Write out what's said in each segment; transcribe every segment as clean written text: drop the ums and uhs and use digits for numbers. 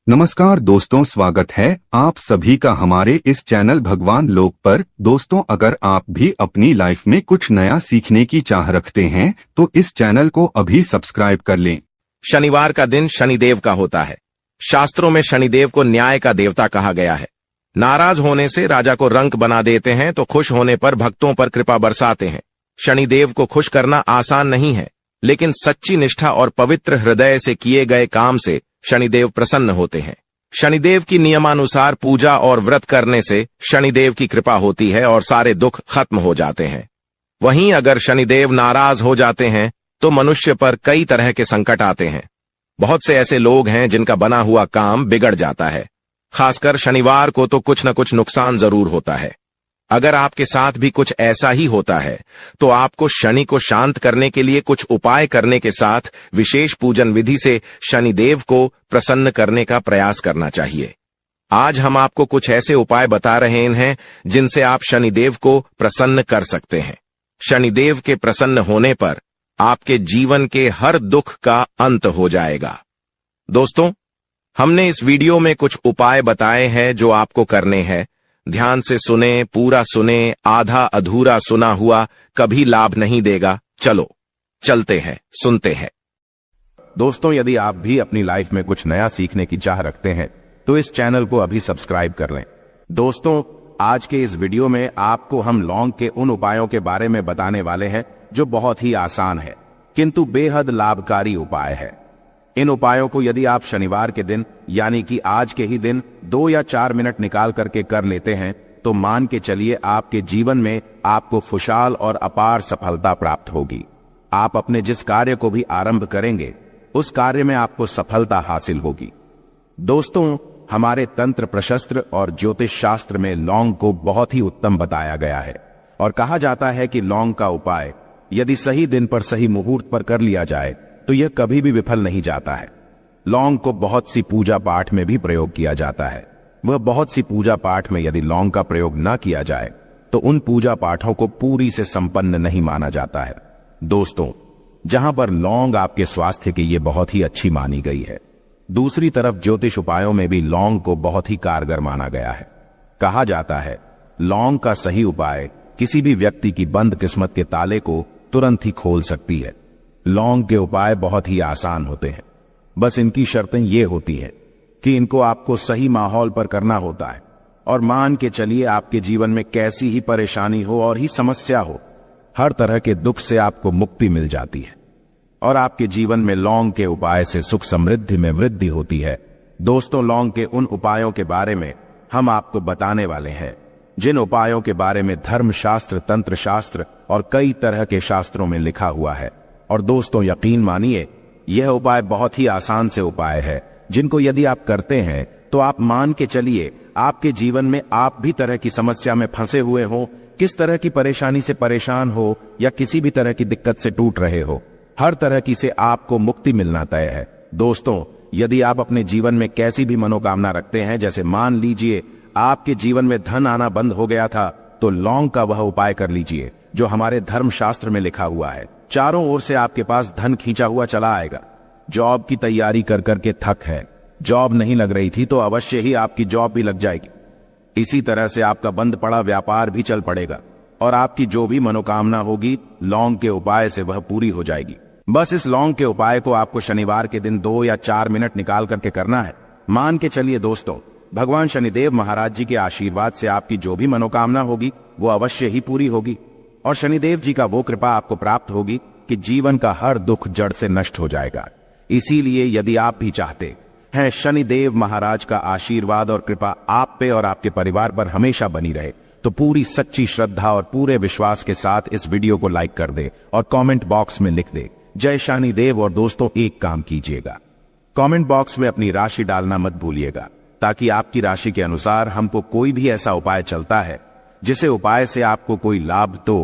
नमस्कार दोस्तों, स्वागत है आप सभी का हमारे इस चैनल भगवान लोक पर। दोस्तों, अगर आप भी अपनी लाइफ में कुछ नया सीखने की चाह रखते हैं तो इस चैनल को अभी सब्सक्राइब कर लें। शनिवार का दिन शनिदेव का होता है। शास्त्रों में शनिदेव को न्याय का देवता कहा गया है। नाराज होने से राजा को रंक बना देते हैं तो खुश होने पर भक्तों पर कृपा बरसाते हैं। शनिदेव को खुश करना आसान नहीं है, लेकिन सच्ची निष्ठा और पवित्र हृदय से किए गए काम से शनिदेव प्रसन्न होते हैं। शनिदेव की नियमानुसार पूजा और व्रत करने से शनिदेव की कृपा होती है और सारे दुख खत्म हो जाते हैं। वहीं अगर शनिदेव नाराज हो जाते हैं तो मनुष्य पर कई तरह के संकट आते हैं। बहुत से ऐसे लोग हैं जिनका बना हुआ काम बिगड़ जाता है। खासकर शनिवार को तो कुछ न कुछ नुकसान जरूर होता है। अगर आपके साथ भी कुछ ऐसा ही होता है तो आपको शनि को शांत करने के लिए कुछ उपाय करने के साथ विशेष पूजन विधि से शनिदेव को प्रसन्न करने का प्रयास करना चाहिए। आज हम आपको कुछ ऐसे उपाय बता रहे हैं जिनसे आप शनिदेव को प्रसन्न कर सकते हैं। शनिदेव के प्रसन्न होने पर आपके जीवन के हर दुख का अंत हो जाएगा। दोस्तों, हमने इस वीडियो में कुछ उपाय बताए हैं जो आपको करने हैं। ध्यान से सुने, पूरा सुने, आधा अधूरा सुना हुआ कभी लाभ नहीं देगा। चलो चलते हैं, सुनते हैं। दोस्तों, यदि आप भी अपनी लाइफ में कुछ नया सीखने की चाह रखते हैं तो इस चैनल को अभी सब्सक्राइब कर लें। दोस्तों, आज के इस वीडियो में आपको हम लौंग के उन उपायों के बारे में बताने वाले हैं जो बहुत ही आसान है किंतु बेहद लाभकारी उपाय है। इन उपायों को यदि आप शनिवार के दिन यानी कि आज के ही दिन 2 या 4 मिनट निकाल करके कर लेते हैं तो मान के चलिए आपके जीवन में आपको खुशहाल और अपार सफलता प्राप्त होगी। आप अपने जिस कार्य को भी आरंभ करेंगे उस कार्य में आपको सफलता हासिल होगी। दोस्तों, हमारे तंत्र प्रशस्त्र और ज्योतिष शास्त्र में लौंग को बहुत ही उत्तम बताया गया है और कहा जाता है कि लौंग का उपाय यदि सही दिन पर सही मुहूर्त पर कर लिया जाए तो यह कभी भी विफल नहीं जाता है। लौंग को बहुत सी पूजा पाठ में भी प्रयोग किया जाता है। वह बहुत सी पूजा पाठ में यदि लौंग का प्रयोग न किया जाए तो उन पूजा पाठों को पूरी से संपन्न नहीं माना जाता है। दोस्तों, जहां पर लौंग आपके स्वास्थ्य के लिए बहुत ही अच्छी मानी गई है, दूसरी तरफ ज्योतिष उपायों में भी लौंग को बहुत ही कारगर माना गया है। कहा जाता है लौंग का सही उपाय किसी भी व्यक्ति की बंद किस्मत के ताले को तुरंत ही खोल सकती है। लौंग के उपाय बहुत ही आसान होते हैं, बस इनकी शर्तें ये होती हैं कि इनको आपको सही माहौल पर करना होता है और मान के चलिए आपके जीवन में कैसी ही परेशानी हो और ही समस्या हो, हर तरह के दुख से आपको मुक्ति मिल जाती है और आपके जीवन में लौंग के उपाय से सुख समृद्धि में वृद्धि होती है। दोस्तों, लौंग के उन उपायों के बारे में हम आपको बताने वाले हैं जिन उपायों के बारे में धर्मशास्त्र, तंत्र शास्त्र और कई तरह के शास्त्रों में लिखा हुआ है। और दोस्तों, यकीन मानिए यह उपाय बहुत ही आसान से उपाय है जिनको यदि आप करते हैं तो आप मान के चलिए आपके जीवन में आप भी तरह की समस्या में फंसे हुए हो, किस तरह की परेशानी से परेशान हो या किसी भी तरह की दिक्कत से टूट रहे हो, हर तरह की से आपको मुक्ति मिलना तय है। दोस्तों, यदि आप अपने जीवन में कैसी भी मनोकामना रखते हैं, जैसे मान लीजिए आपके जीवन में धन आना बंद हो गया था, तो लौंग का वह उपाय कर लीजिए जो हमारे धर्मशास्त्र में लिखा हुआ है। चारों ओर से आपके पास धन खींचा हुआ चला आएगा। जॉब की तैयारी कर करके थक है, जॉब नहीं लग रही थी तो अवश्य ही आपकी जॉब भी लग जाएगी। इसी तरह से आपका बंद पड़ा व्यापार भी चल पड़ेगा और आपकी जो भी मनोकामना होगी लौंग के उपाय से वह पूरी हो जाएगी। बस इस लौंग के उपाय को आपको शनिवार के दिन 2 या 4 मिनट निकाल करके करना है। मान के चलिए दोस्तों, भगवान शनिदेव महाराज जी के आशीर्वाद से आपकी जो भी मनोकामना होगी वो अवश्य ही पूरी होगी और शनिदेव जी का वो कृपा आपको प्राप्त होगी कि जीवन का हर दुख जड़ से नष्ट हो जाएगा। इसीलिए यदि आप भी चाहते हैं शनिदेव महाराज का आशीर्वाद और कृपा आप पे और आपके परिवार पर हमेशा बनी रहे, तो पूरी सच्ची श्रद्धा और पूरे विश्वास के साथ इस वीडियो को लाइक कर दे और कमेंट बॉक्स में लिख दे जय शनिदेव। और दोस्तों, एक काम कीजिएगा, कमेंट बॉक्स में अपनी राशि डालना मत भूलिएगा, ताकि आपकी राशि के अनुसार हमको कोई भी ऐसा उपाय चलता है जिसे उपाय से आपको कोई लाभ तो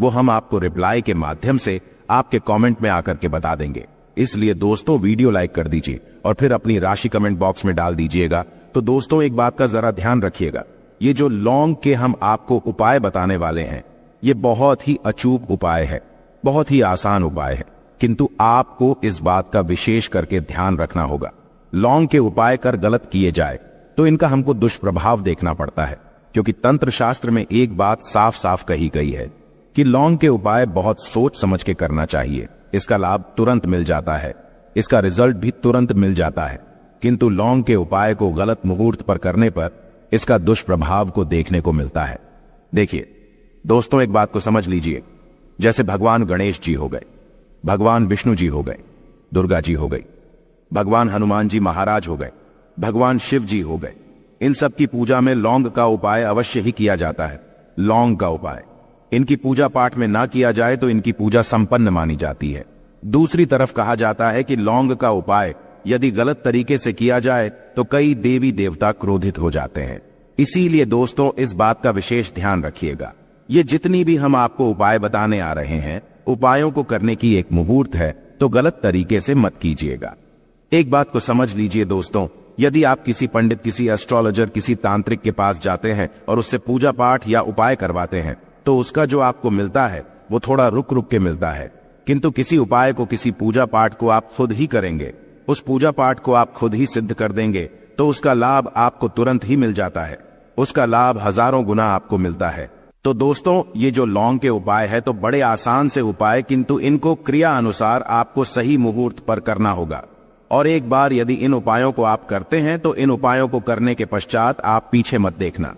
वो हम आपको रिप्लाई के माध्यम से आपके कमेंट में आकर के बता देंगे। इसलिए दोस्तों, वीडियो लाइक कर दीजिए और फिर अपनी राशि कमेंट बॉक्स में डाल दीजिएगा। तो दोस्तों, एक बात का जरा ध्यान रखिएगा, ये जो लौंग के हम आपको उपाय बताने वाले हैं ये बहुत ही अचूक उपाय है, बहुत ही आसान उपाय है, किंतु आपको इस बात का विशेष करके ध्यान रखना होगा। लौंग के उपाय कर गलत किए जाए तो इनका हमको दुष्प्रभाव देखना पड़ता है, क्योंकि तंत्र शास्त्र में एक बात साफ साफ कही गई है कि लौंग के उपाय बहुत सोच समझ के करना चाहिए। इसका लाभ तुरंत मिल जाता है, इसका रिजल्ट भी तुरंत मिल जाता है, किंतु लौंग के उपाय को गलत मुहूर्त पर करने पर इसका दुष्प्रभाव को देखने को मिलता है। देखिए दोस्तों, एक बात को समझ लीजिए, जैसे भगवान गणेश जी हो गए, भगवान विष्णु जी हो गए, दुर्गा जी हो गई, भगवान हनुमान जी महाराज हो गए, भगवान शिव जी हो गए, इन सब की पूजा में लौंग का उपाय अवश्य ही किया जाता है। लौंग का उपाय इनकी पूजा पाठ में ना किया जाए तो इनकी पूजा संपन्न मानी जाती है। दूसरी तरफ कहा जाता है कि लौंग का उपाय यदि गलत तरीके से किया जाए तो कई देवी देवता क्रोधित हो जाते हैं। इसीलिए दोस्तों, इस बात का विशेष ध्यान रखिएगा। ये जितनी भी हम आपको उपाय बताने आ रहे हैं, उपायों को करने की एक मुहूर्त है, तो गलत तरीके से मत कीजिएगा। एक बात को समझ लीजिए दोस्तों, यदि आप किसी पंडित, किसी एस्ट्रोलॉजर, किसी तांत्रिक के पास जाते हैं और उससे पूजा पाठ या उपाय करवाते हैं, तो उसका जो आपको मिलता है वो थोड़ा रुक रुक के मिलता है। किंतु किसी उपाय को, किसी पूजा पाठ को आप खुद ही करेंगे, उस पूजा पाठ को आप खुद ही सिद्ध कर देंगे, तो उसका लाभ आपको तुरंत ही मिल जाता है, उसका लाभ हजारों गुना आपको मिलता है। तो दोस्तों, ये जो लौंग के उपाय है तो बड़े आसान से उपाय, किंतु इनको क्रिया अनुसार आपको सही मुहूर्त पर करना होगा। और एक बार यदि इन उपायों को आप करते हैं तो इन उपायों को करने के पश्चात आप पीछे मत देखना।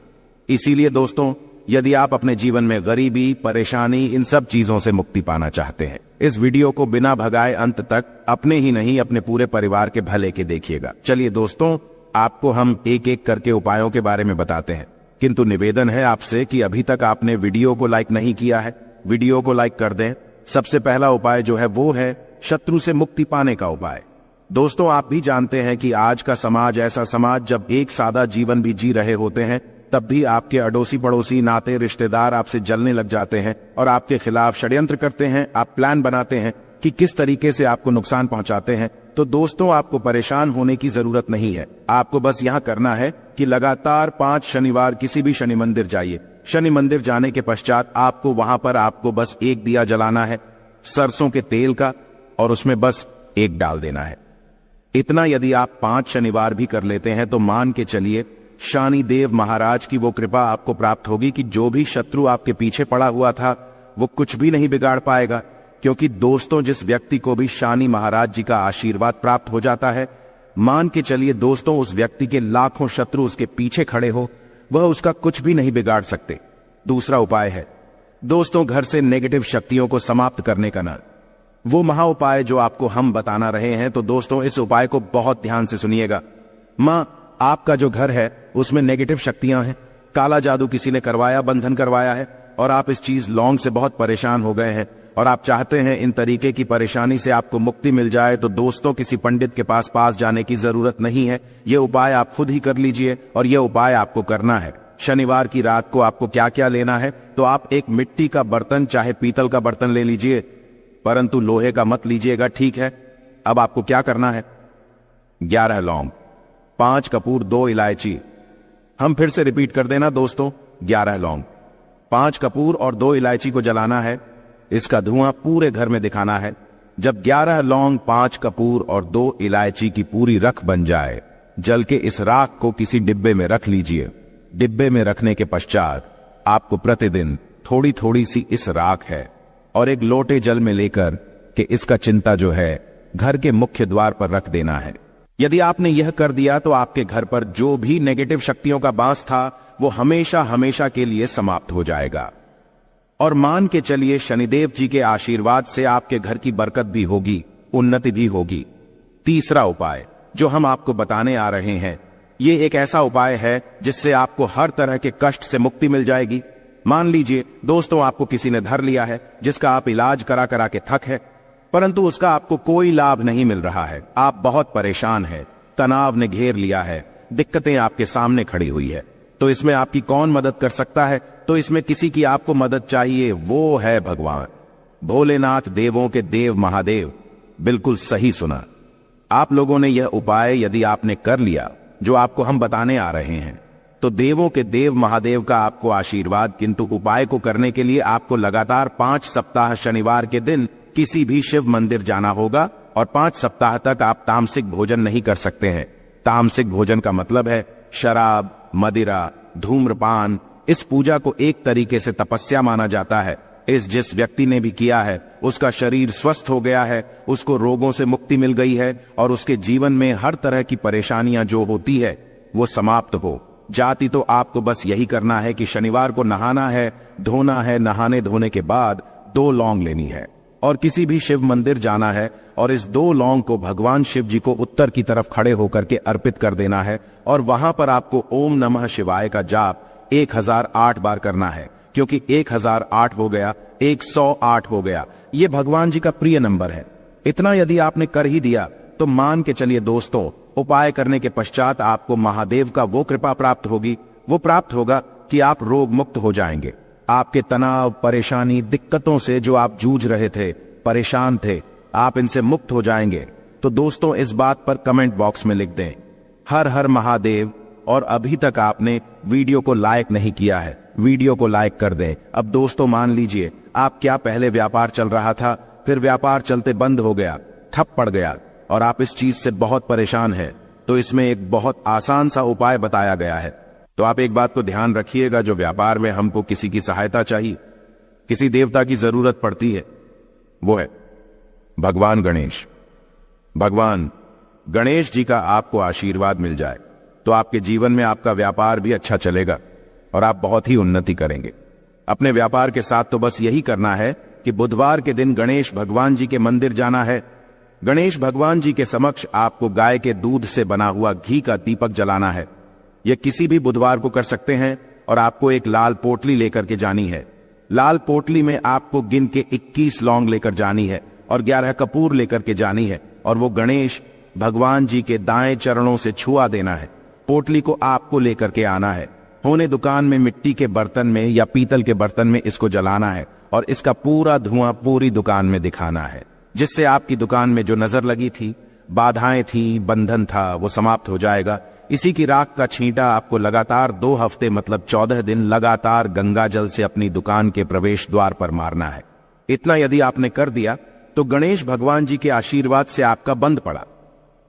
इसीलिए दोस्तों, यदि आप अपने जीवन में गरीबी, परेशानी, इन सब चीजों से मुक्ति पाना चाहते हैं, इस वीडियो को बिना भगाए अंत तक अपने ही नहीं अपने पूरे परिवार के भले के देखिएगा। चलिए दोस्तों, आपको हम एक एक करके उपायों के बारे में बताते हैं, किंतु निवेदन है आपसे कि अभी तक आपने वीडियो को लाइक नहीं किया है, वीडियो को लाइक कर दें। सबसे पहला उपाय जो है वो है शत्रु से मुक्ति पाने का उपाय। दोस्तों, आप भी जानते हैं कि आज का समाज ऐसा समाज, जब एक सादा जीवन भी जी रहे होते हैं तब भी आपके अड़ोसी पड़ोसी, नाते रिश्तेदार आपसे जलने लग जाते हैं और आपके खिलाफ षड्यंत्र करते हैं। आप प्लान बनाते हैं कि किस तरीके से आपको नुकसान पहुंचाते हैं। तो दोस्तों, आपको परेशान होने की जरूरत नहीं है। आपको बस यहां करना है कि लगातार 5 शनिवार किसी भी शनि मंदिर जाइए। शनि मंदिर जाने के पश्चात आपको वहां पर आपको बस एक दिया जलाना है सरसों के तेल का, और उसमें बस एक डाल देना है। इतना यदि आप 5 शनिवार भी कर लेते हैं तो मान के चलिए शनिदेव महाराज की वो कृपा आपको प्राप्त होगी कि जो भी शत्रु आपके पीछे पड़ा हुआ था वो कुछ भी नहीं बिगाड़ पाएगा। क्योंकि दोस्तों, जिस व्यक्ति को भी शनि महाराज जी का आशीर्वाद प्राप्त हो जाता है, मान के चलिए दोस्तों, उस व्यक्ति के लाखों शत्रु उसके पीछे खड़े हो, वह उसका कुछ भी नहीं बिगाड़ सकते। दूसरा उपाय है दोस्तों, घर से नेगेटिव शक्तियों को समाप्त करने का ना वो महा उपाय जो आपको हम बताना रहे हैं। तो दोस्तों, इस उपाय को बहुत ध्यान से सुनिएगा। मां, आपका जो घर है उसमें नेगेटिव शक्तियां हैं, काला जादू किसी ने करवाया, बंधन करवाया है, और आप इस चीज लौंग से बहुत परेशान हो गए हैं और आप चाहते हैं इन तरीके की परेशानी से आपको मुक्ति मिल जाए। तो दोस्तों, किसी पंडित के पास जाने की जरूरत नहीं है। यह उपाय आप खुद ही कर लीजिए, और यह उपाय आपको करना है। शनिवार की रात को आपको क्या क्या लेना है, तो आप एक मिट्टी का बर्तन, चाहे पीतल का बर्तन ले लीजिए, परंतु लोहे का मत लीजिएगा, ठीक है। अब आपको क्या करना है, 11 लौंग, 5 कपूर, 2 इलायची। हम फिर से रिपीट कर देना दोस्तों, 11 लौंग, 5 कपूर और 2 इलायची को जलाना है। इसका धुआं पूरे घर में दिखाना है। जब 11 लौंग, 5 कपूर और 2 इलायची की पूरी रख बन जाए, जल के इस राख को किसी डिब्बे में रख लीजिए। डिब्बे में रखने के पश्चात आपको प्रतिदिन थोड़ी थोड़ी सी इस राख है और एक लोटे जल में लेकर कि इसका चिंता जो है घर के मुख्य द्वार पर रख देना है। यदि आपने यह कर दिया तो आपके घर पर जो भी नेगेटिव शक्तियों का बांस था वो हमेशा हमेशा के लिए समाप्त हो जाएगा। और मान के चलिए शनिदेव जी के आशीर्वाद से आपके घर की बरकत भी होगी, उन्नति भी होगी। तीसरा उपाय जो हम आपको बताने आ रहे हैं, ये एक ऐसा उपाय है जिससे आपको हर तरह के कष्ट से मुक्ति मिल जाएगी। मान लीजिए दोस्तों, आपको किसी ने धर लिया है जिसका आप इलाज करा करा के थक है, परंतु उसका आपको कोई लाभ नहीं मिल रहा है। आप बहुत परेशान हैं, तनाव ने घेर लिया है, दिक्कतें आपके सामने खड़ी हुई है। तो इसमें आपकी कौन मदद कर सकता है? तो इसमें किसी की आपको मदद चाहिए, वो है भगवान भोलेनाथ, देवों के देव महादेव। बिल्कुल सही सुना। आप लोगों ने यह उपाय यदि आपने कर लिया जो आपको हम बताने आ रहे हैं, तो देवों के देव महादेव का आपको आशीर्वाद। किंतु उपाय को करने के लिए आपको लगातार 5 सप्ताह शनिवार के दिन किसी भी शिव मंदिर जाना होगा और 5 सप्ताह तक आप तामसिक भोजन नहीं कर सकते हैं। तामसिक भोजन का मतलब है शराब, मदिरा, धूम्रपान। इस पूजा को एक तरीके से तपस्या माना जाता है। जिस व्यक्ति ने भी किया है उसका शरीर स्वस्थ हो गया है, उसको रोगों से मुक्ति मिल गई है और उसके जीवन में हर तरह की परेशानियां जो होती है वो समाप्त हो जाती। तो आपको बस यही करना है कि शनिवार को नहाना है, धोना है, नहाने धोने के बाद 2 लौंग लेनी है और किसी भी शिव मंदिर जाना है और इस 2 लौंग को भगवान शिव जी को उत्तर की तरफ खड़े होकर के अर्पित कर देना है और वहां पर आपको ओम नमः शिवाय का जाप 1008 बार करना है, क्योंकि 1008 हो गया, 108 हो गया, ये भगवान जी का प्रिय नंबर है। इतना यदि आपने कर ही दिया तो मान के चलिए दोस्तों, उपाय करने के पश्चात आपको महादेव का वो कृपा प्राप्त होगी, वो प्राप्त होगा कि आप रोग मुक्त हो जाएंगे। आपके तनाव, परेशानी, दिक्कतों से जो आप जूझ रहे थे, परेशान थे, आप इनसे मुक्त हो जाएंगे। तो दोस्तों इस बात पर कमेंट बॉक्स में लिख दें हर हर महादेव। और अभी तक आपने वीडियो को लाइक नहीं किया है, वीडियो को लाइक कर दें। अब दोस्तों मान लीजिए आप क्या पहले व्यापार चल रहा था, फिर व्यापार चलते बंद हो गया, ठप पड़ गया और आप इस चीज से बहुत परेशान हैं, तो इसमें एक बहुत आसान सा उपाय बताया गया है। तो आप एक बात को ध्यान रखिएगा, जो व्यापार में हमको किसी की सहायता चाहिए, किसी देवता की जरूरत पड़ती है, वो है भगवान गणेश। भगवान गणेश जी का आपको आशीर्वाद मिल जाए तो आपके जीवन में आपका व्यापार भी अच्छा चलेगा और आप बहुत ही उन्नति करेंगे। अपने व्यापार के साथ तो बस यही करना है कि बुधवार के दिन गणेश भगवान जी के मंदिर जाना है। गणेश भगवान जी के समक्ष आपको गाय के दूध से बना हुआ घी का दीपक जलाना है। यह किसी भी बुधवार को कर सकते हैं और आपको एक लाल पोटली लेकर के जानी है। लाल पोटली में आपको गिन के 21 लौंग लेकर जानी है और 11 कपूर लेकर के जानी है और वो गणेश भगवान जी के दाएं चरणों से छुआ देना है। पोटली को आपको लेकर के आना है। होने दुकान में मिट्टी के बर्तन में या पीतल के बर्तन में इसको जलाना है और इसका पूरा धुआं पूरी दुकान में दिखाना है, जिससे आपकी दुकान में जो नजर लगी थी, बाधाएं थी, बंधन था, वो समाप्त हो जाएगा। इसी की राख का छींटा आपको लगातार 2 हफ्ते मतलब 14 दिन लगातार गंगा जल से अपनी दुकान के प्रवेश द्वार पर मारना है। इतना यदि आपने कर दिया तो गणेश भगवान जी के आशीर्वाद से आपका बंद पड़ा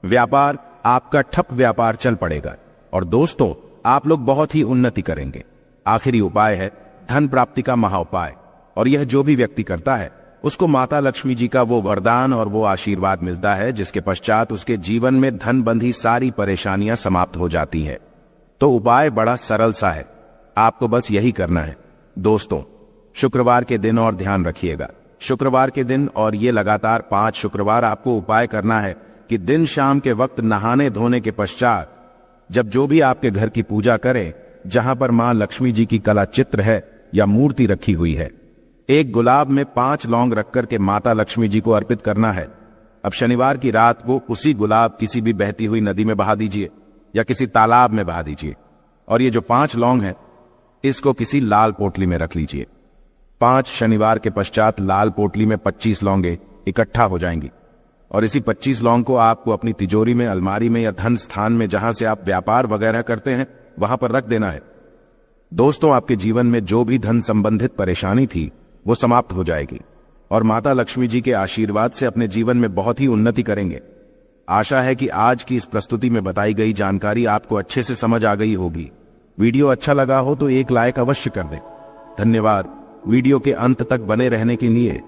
व्यापार, आपका ठप व्यापार चल पड़ेगा और दोस्तों आप लोग बहुत ही उन्नति करेंगे। आखिरी उपाय है धन प्राप्ति का महा उपाय, और यह जो भी व्यक्ति करता है उसको माता लक्ष्मी जी का वो वरदान और वो आशीर्वाद मिलता है, जिसके पश्चात उसके जीवन में धन बंधी सारी परेशानियां समाप्त हो जाती हैं। तो उपाय बड़ा सरल सा है, आपको बस यही करना है। दोस्तों शुक्रवार के दिन और ध्यान रखिएगा, शुक्रवार के दिन और ये लगातार 5 शुक्रवार आपको उपाय करना है कि दिन शाम के वक्त नहाने धोने के पश्चात जब जो भी आपके घर की पूजा करें, जहां पर मां लक्ष्मी जी की कला चित्र है या मूर्ति रखी हुई है, एक गुलाब में 5 लौंग रख करके माता लक्ष्मी जी को अर्पित करना है। अब शनिवार की रात को उसी गुलाब किसी भी बहती हुई नदी में बहा दीजिए या किसी तालाब में बहा दीजिए और ये जो 5 लौंग है इसको किसी लाल पोटली में रख लीजिए। 5 शनिवार के पश्चात लाल पोटली में 25 लौंगे इकट्ठा हो जाएंगी और इसी 25 लौंग को आपको अपनी तिजोरी में, अलमारी में या धन स्थान में जहां से आप व्यापार वगैरह करते हैं वहां पर रख देना है। दोस्तों आपके जीवन में जो भी धन संबंधित परेशानी थी वो समाप्त हो जाएगी और माता लक्ष्मी जी के आशीर्वाद से अपने जीवन में बहुत ही उन्नति करेंगे। आशा है कि आज की इस प्रस्तुति में बताई गई जानकारी आपको अच्छे से समझ आ गई होगी। वीडियो अच्छा लगा हो तो एक लाइक अवश्य कर दें। धन्यवाद वीडियो के अंत तक बने रहने के लिए।